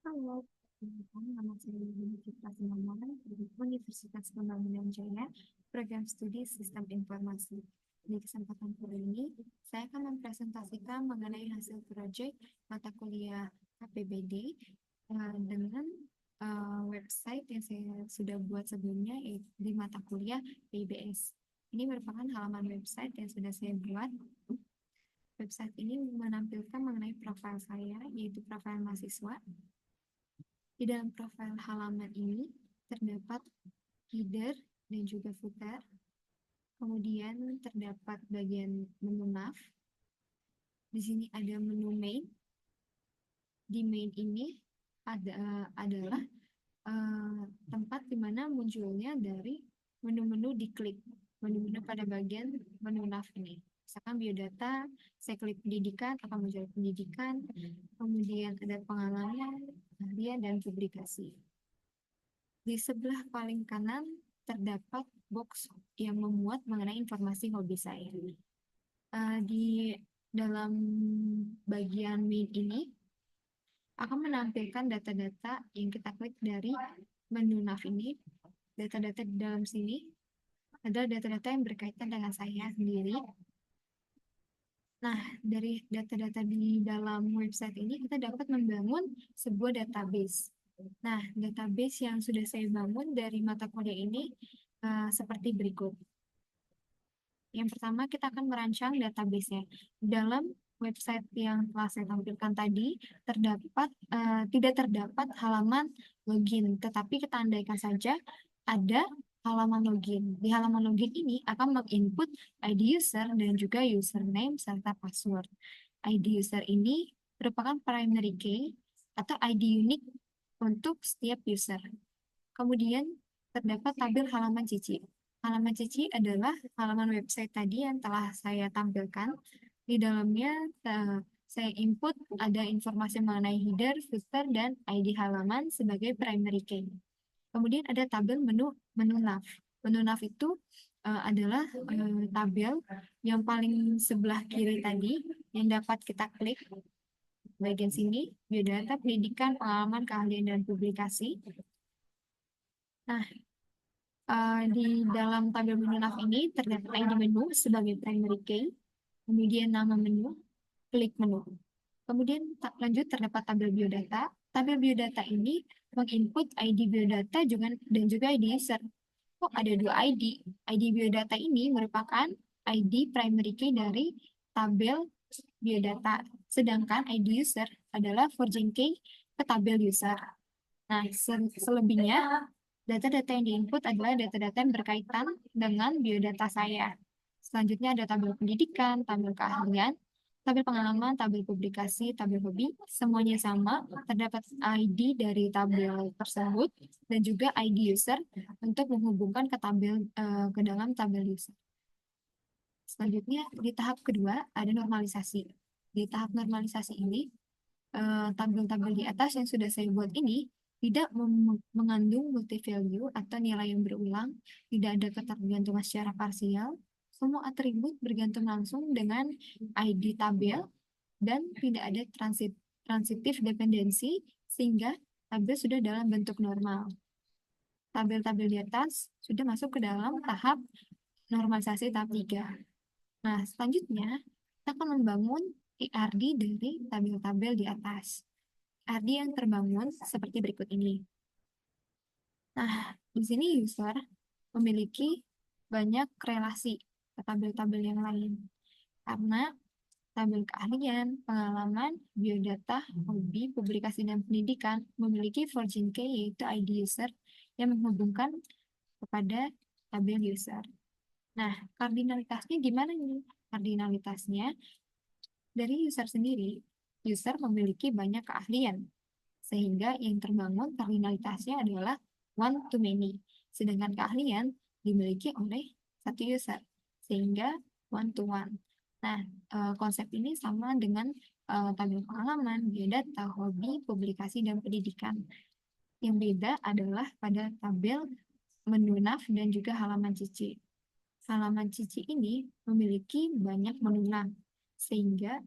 Halo, nama saya Yuni Cipta Sinamongan dari Universitas Pembangunan Jaya, Program Studi Sistem Informasi. Di kesempatan kali ini, saya akan mempresentasikan mengenai hasil proyek mata kuliah KPBD dengan website yang saya sudah buat sebelumnya, yaitu di mata kuliah PBS. Ini merupakan halaman website yang sudah saya buat. Website ini menampilkan mengenai profil saya, yaitu profil mahasiswa. Di dalam profil halaman ini terdapat header dan juga footer. Kemudian terdapat bagian menu nav. Di sini ada menu main. Di main ini adalah tempat di mana munculnya dari menu-menu diklik. Menu-menu pada bagian menu nav ini. Misalkan biodata, saya klik pendidikan, akan muncul pendidikan. Kemudian ada pengalaman, keahlian, dan publikasi. Di sebelah paling kanan terdapat box yang memuat mengenai informasi hobi saya. Di dalam bagian main ini akan menampilkan data-data yang kita klik dari menu nav ini. Data-data di dalam sini adalah data-data yang berkaitan dengan saya sendiri. Nah, dari data-data di dalam website ini kita dapat membangun sebuah database. Nah, database yang sudah saya bangun dari mata kuliah ini seperti berikut. Yang pertama, kita akan merancang database-nya. Dalam website yang telah saya tampilkan tadi, tidak terdapat halaman login, tetapi kita andaikan saja ada halaman login. Di halaman login ini akan menginput ID user dan juga username serta password. ID user ini merupakan primary key atau ID unik untuk setiap user. Kemudian terdapat tabel halaman cici. Halaman cici adalah halaman website tadi yang telah saya tampilkan. Di dalamnya saya input ada informasi mengenai header, footer, dan ID halaman sebagai primary key. Kemudian ada tabel menu nav. Menu nav itu adalah tabel yang paling sebelah kiri tadi yang dapat kita klik. Bagian sini, biodata, pendidikan, pengalaman, keahlian, dan publikasi. Nah, di dalam tabel menu nav ini terdapat ID menu sebagai primary key, kemudian nama menu, klik menu. Kemudian lanjut terdapat tabel biodata. Tabel biodata ini menginput ID biodata dan juga ID user. Kok ada dua ID? ID biodata ini merupakan ID primary key dari tabel biodata, sedangkan ID user adalah forwarding key ke tabel user. Nah, selebihnya data-data yang diinput adalah data-data yang berkaitan dengan biodata saya. Selanjutnya ada tabel pendidikan, tabel keahlian, tabel pengalaman, tabel publikasi, tabel hobi. Semuanya sama, terdapat ID dari tabel tersebut dan juga ID user untuk menghubungkan ke dalam tabel user. Selanjutnya di tahap kedua ada normalisasi. Di tahap normalisasi ini tabel-tabel di atas yang sudah saya buat ini tidak mengandung multi value atau nilai yang berulang, tidak ada ketergantungan secara parsial, semua atribut bergantung langsung dengan ID tabel, dan tidak ada transitif dependensi, sehingga tabel sudah dalam bentuk normal. Tabel-tabel di atas sudah masuk ke dalam tahap normalisasi tahap 3. Nah, selanjutnya kita akan membangun IRD dari tabel-tabel di atas. IRD yang terbangun seperti berikut ini. Nah, di sini user memiliki banyak relasi ke tabel-tabel yang lain. Karena tabel keahlian, pengalaman, biodata, hobi, publikasi, dan pendidikan memiliki forwarding key yaitu ID user yang menghubungkan kepada tabel user. Nah, kardinalitasnya gimana nih? Kardinalitasnya dari user sendiri, user memiliki banyak keahlian, sehingga yang terbangun kardinalitasnya adalah one to many. Sedangkan keahlian dimiliki oleh satu user, sehingga one to one. Nah, konsep ini sama dengan tabel pengalaman, biodata, hobi, publikasi, dan pendidikan. Yang beda adalah pada tabel menu nav dan juga halaman cici. Halaman cici ini memiliki banyak menu nav, sehingga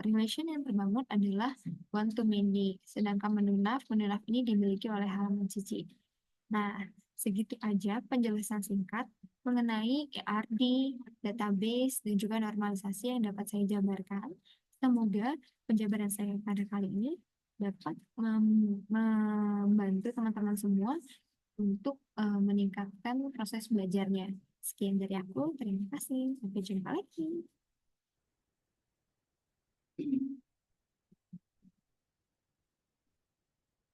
relation yang terbangun adalah one to many, sedangkan menu nav ini dimiliki oleh halaman cici. Nah, segitu aja penjelasan singkat mengenai ERD, database, dan juga normalisasi yang dapat saya jabarkan. Semoga penjabaran saya pada kali ini dapat membantu teman-teman semua untuk meningkatkan proses belajarnya. Sekian dari aku, terima kasih. Sampai jumpa lagi.